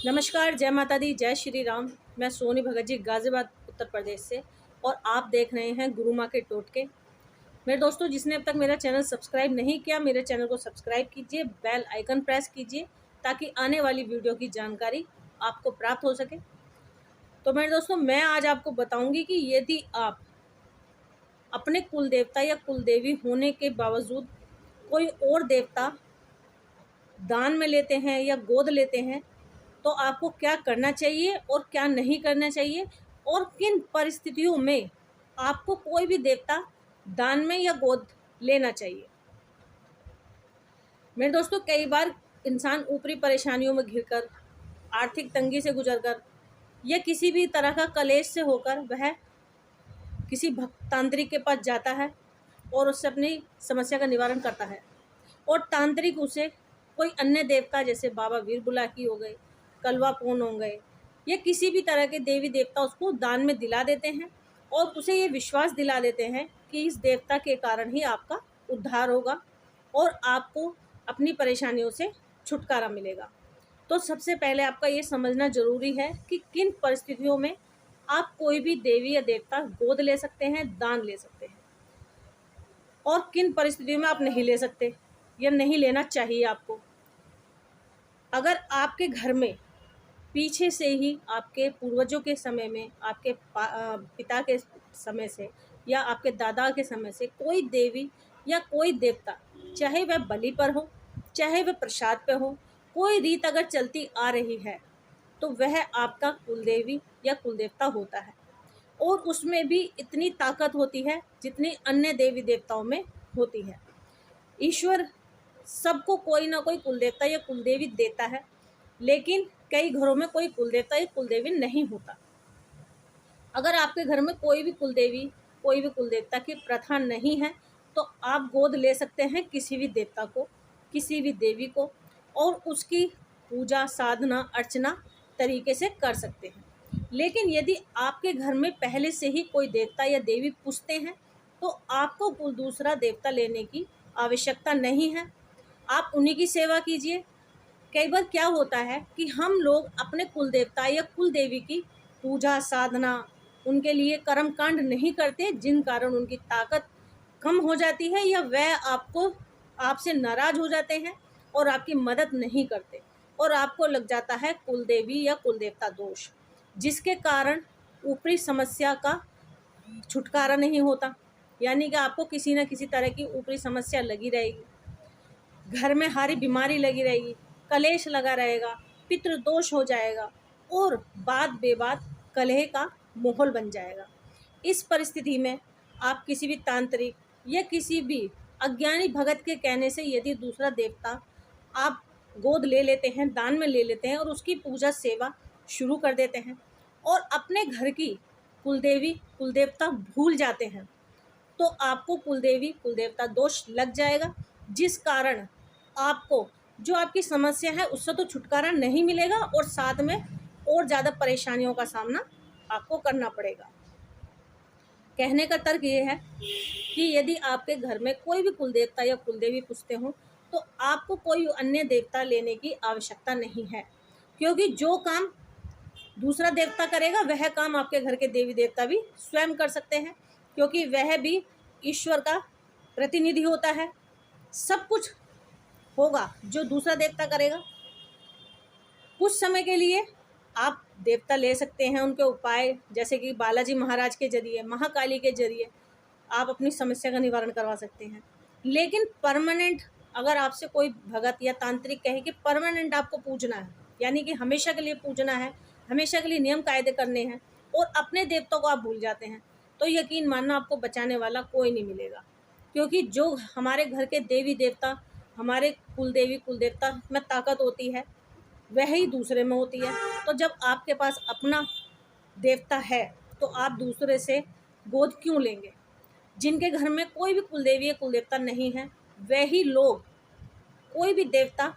नमस्कार, जय माता दी, जय श्री राम। मैं सोनी भगत जी गाज़ियाबाद उत्तर प्रदेश से और आप देख रहे हैं गुरु माँ के टोटके। मेरे दोस्तों, जिसने अब तक मेरा चैनल सब्सक्राइब नहीं किया, मेरे चैनल को सब्सक्राइब कीजिए, बेल आइकन प्रेस कीजिए ताकि आने वाली वीडियो की जानकारी आपको प्राप्त हो सके। तो मेरे दोस्तों, मैं आज आपको बताऊंगी कि यदि आप अपने कुल देवता या कुल देवी होने के बावजूद कोई और देवता दान में लेते हैं या गोद लेते हैं तो आपको क्या करना चाहिए और क्या नहीं करना चाहिए, और किन परिस्थितियों में आपको कोई भी देवता दान में या गोद लेना चाहिए। मेरे दोस्तों, कई बार इंसान ऊपरी परेशानियों में घिरकर, आर्थिक तंगी से गुजरकर या किसी भी तरह का कलेश से होकर वह किसी भक्त तांत्रिक के पास जाता है और उससे अपनी समस्या का निवारण करता है, और तांत्रिक उसे कोई अन्य देवता जैसे बाबा वीर बुलाकी हो गए, कलवा पोन हो गए या किसी भी तरह के देवी देवता उसको दान में दिला देते हैं और उसे ये विश्वास दिला देते हैं कि इस देवता के कारण ही आपका उद्धार होगा और आपको अपनी परेशानियों से छुटकारा मिलेगा। तो सबसे पहले आपका ये समझना ज़रूरी है कि किन परिस्थितियों में आप कोई भी देवी या देवता गोद ले सकते हैं, दान ले सकते हैं, और किन परिस्थितियों में आप नहीं ले सकते या नहीं लेना चाहिए आपको। अगर आपके घर में पीछे से ही आपके पूर्वजों के समय में, आपके पिता के समय से या आपके दादा के समय से कोई देवी या कोई देवता, चाहे वह बलि पर हो, चाहे वह प्रसाद पे हो, कोई रीत अगर चलती आ रही है तो वह आपका कुलदेवी या कुलदेवता होता है, और उसमें भी इतनी ताकत होती है जितनी अन्य देवी देवताओं में होती है। ईश्वर सबको कोई ना कोई कुलदेवता या कुलदेवी देता है, लेकिन कई घरों में कोई कुलदेवता या कुलदेवी नहीं होता। अगर आपके घर में कोई भी कुलदेवी, कोई भी कुलदेवता की प्रथा नहीं है तो आप गोद ले सकते हैं किसी भी देवता को, किसी भी देवी को, और उसकी पूजा साधना अर्चना तरीके से कर सकते हैं। लेकिन यदि आपके घर में पहले से ही कोई देवता या देवी पूजते हैं तो आपको कोई दूसरा देवता लेने की आवश्यकता नहीं है, आप उन्हीं की सेवा कीजिए। कई बार क्या होता है कि हम लोग अपने कुल देवता या कुल देवी की पूजा साधना, उनके लिए कर्म कांड नहीं करते, जिन कारण उनकी ताकत कम हो जाती है या वह आपसे नाराज हो जाते हैं और आपकी मदद नहीं करते, और आपको लग जाता है कुल देवी या कुल देवता दोष, जिसके कारण ऊपरी समस्या का छुटकारा नहीं होता। यानी कि आपको किसी न किसी तरह की ऊपरी समस्या लगी रहेगी, घर में हारी बीमारी लगी रहेगी, कलेश लगा रहेगा, पितृदोष हो जाएगा और बात बेबात कलह का माहौल बन जाएगा। इस परिस्थिति में आप किसी भी तांत्रिक या किसी भी अज्ञानी भगत के कहने से यदि दूसरा देवता आप गोद ले लेते हैं, दान में ले लेते हैं और उसकी पूजा सेवा शुरू कर देते हैं और अपने घर की कुलदेवी कुलदेवता भूल जाते हैं, तो आपको कुलदेवी कुलदेवता दोष लग जाएगा, जिस कारण आपको जो आपकी समस्या है उससे तो छुटकारा नहीं मिलेगा और साथ में और ज़्यादा परेशानियों का सामना आपको करना पड़ेगा। कहने का तर्क ये है कि यदि आपके घर में कोई भी कुलदेवता या कुलदेवी पूजते हो तो आपको कोई अन्य देवता लेने की आवश्यकता नहीं है, क्योंकि जो काम दूसरा देवता करेगा वह काम आपके घर के देवी देवता भी स्वयं कर सकते हैं, क्योंकि वह भी ईश्वर का प्रतिनिधि होता है। सब कुछ होगा जो दूसरा देवता करेगा। कुछ समय के लिए आप देवता ले सकते हैं, उनके उपाय जैसे कि बालाजी महाराज के जरिए, महाकाली के जरिए आप अपनी समस्या का निवारण करवा सकते हैं। लेकिन परमानेंट अगर आपसे कोई भगत या तांत्रिक कहे कि परमानेंट आपको पूजना है, यानी कि हमेशा के लिए पूजना है, हमेशा के लिए नियम कायदे करने हैं और अपने देवताओं को आप भूल जाते हैं, तो यकीन मानना आपको बचाने वाला कोई नहीं मिलेगा, क्योंकि जो हमारे घर के देवी देवता, हमारे कुलदेवी कुलदेवता में ताकत होती है वह ही दूसरे में होती है। तो जब आपके पास अपना देवता है तो आप दूसरे से गोद क्यों लेंगे। जिनके घर में कोई भी कुलदेवी या कुलदेवता नहीं है वही लोग कोई भी देवता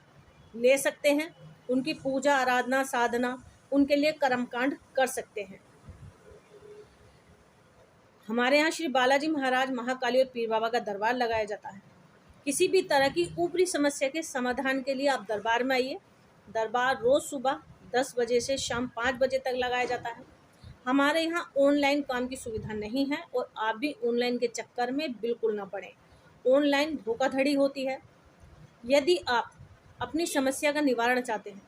ले सकते हैं, उनकी पूजा आराधना साधना, उनके लिए कर्मकांड कर सकते हैं। हमारे यहाँ श्री बालाजी महाराज, महाकाली और पीर बाबा का दरबार लगाया जाता है। किसी भी तरह की ऊपरी समस्या के समाधान के लिए आप दरबार में आइए। दरबार रोज़ सुबह 10 बजे से शाम 5 बजे तक लगाया जाता है। हमारे यहाँ ऑनलाइन काम की सुविधा नहीं है और आप भी ऑनलाइन के चक्कर में बिल्कुल ना पड़ें। ऑनलाइन धोखाधड़ी होती है। यदि आप अपनी समस्या का निवारण चाहते हैं,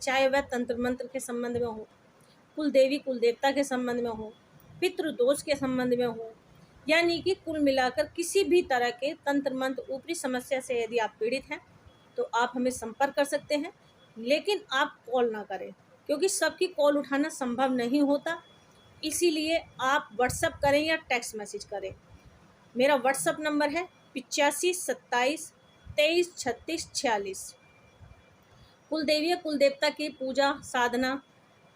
चाहे वह तंत्र मंत्र के संबंध में हो, कुल देवी कुल देवता के संबंध में हो, पितृदोष के संबंध में हो, यानी कि कुल मिलाकर किसी भी तरह के तंत्र मंत्र ऊपरी समस्या से यदि आप पीड़ित हैं तो आप हमें संपर्क कर सकते हैं। लेकिन आप कॉल ना करें, क्योंकि सबकी कॉल उठाना संभव नहीं होता। इसीलिए आप व्हाट्सअप करें या टेक्स्ट मैसेज करें। मेरा व्हाट्सअप नंबर है 8527233646। कुल देवी या कुल देवता की पूजा साधना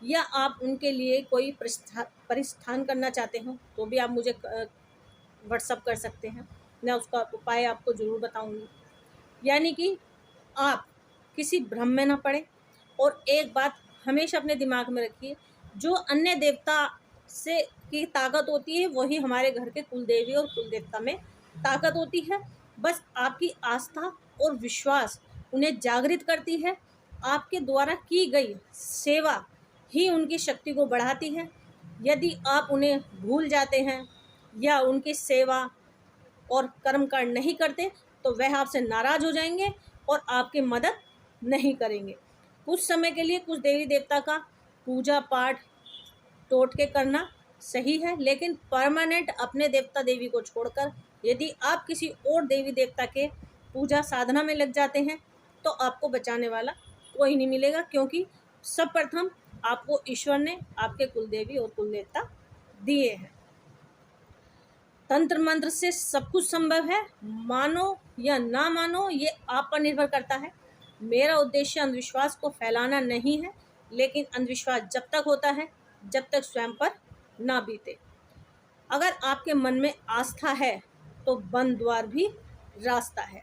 या आप उनके लिए कोई परिस्थान करना चाहते हो तो भी आप मुझे व्हाट्सअप कर सकते हैं। मैं उसका उपाय आपको ज़रूर बताऊंगी। यानी कि आप किसी भ्रम में ना पड़े। और एक बात हमेशा अपने दिमाग में रखिए, जो अन्य देवता से की ताकत होती है वही हमारे घर के कुल देवी और कुल देवता में ताकत होती है। बस आपकी आस्था और विश्वास उन्हें जागृत करती है। आपके द्वारा की गई सेवा ही उनकी शक्ति को बढ़ाती है। यदि आप उन्हें भूल जाते हैं या उनकी सेवा और कर्मकांड नहीं करते तो वह आपसे नाराज हो जाएंगे और आपकी मदद नहीं करेंगे। कुछ समय के लिए कुछ देवी देवता का पूजा पाठ टोटके करना सही है, लेकिन परमानेंट अपने देवता देवी को छोड़कर यदि आप किसी और देवी देवता के पूजा साधना में लग जाते हैं तो आपको बचाने वाला कोई नहीं मिलेगा, क्योंकि सर्वप्रथम आपको ईश्वर ने आपके कुल देवी और कुल देवता दिए हैं। तंत्र मंत्र से सब कुछ संभव है, मानो या ना मानो ये आप पर निर्भर करता है। मेरा उद्देश्य अंधविश्वास को फैलाना नहीं है, लेकिन अंधविश्वास जब तक होता है जब तक स्वयं पर ना बीते। अगर आपके मन में आस्था है तो बंद द्वार भी रास्ता है।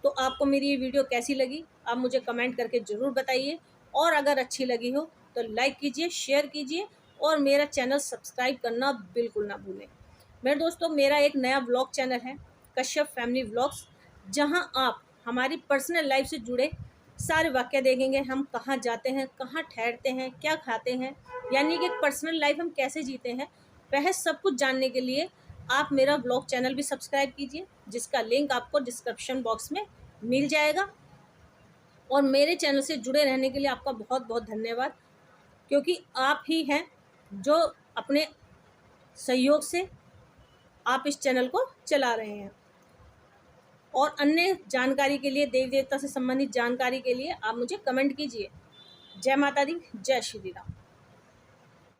तो आपको मेरी ये वीडियो कैसी लगी आप मुझे कमेंट करके ज़रूर बताइए, और अगर अच्छी लगी हो तो लाइक कीजिए, शेयर कीजिए और मेरा चैनल सब्सक्राइब करना बिल्कुल ना भूलें। मेरे दोस्तों, मेरा एक नया व्लॉग चैनल है कश्यप फैमिली व्लॉग्स, जहां आप हमारी पर्सनल लाइफ से जुड़े सारे वाक़या देखेंगे। हम कहाँ जाते हैं, कहाँ ठहरते हैं, क्या खाते हैं, यानी कि पर्सनल लाइफ हम कैसे जीते हैं, वह सब कुछ जानने के लिए आप मेरा व्लॉग चैनल भी सब्सक्राइब कीजिए, जिसका लिंक आपको डिस्क्रिप्शन बॉक्स में मिल जाएगा। और मेरे चैनल से जुड़े रहने के लिए आपका बहुत बहुत धन्यवाद, क्योंकि आप ही हैं जो अपने सहयोग से आप इस चैनल को चला रहे हैं। और अन्य जानकारी के लिए, देवी देवता से संबंधित जानकारी के लिए आप मुझे कमेंट कीजिए। जय माता दी, जय श्री राम।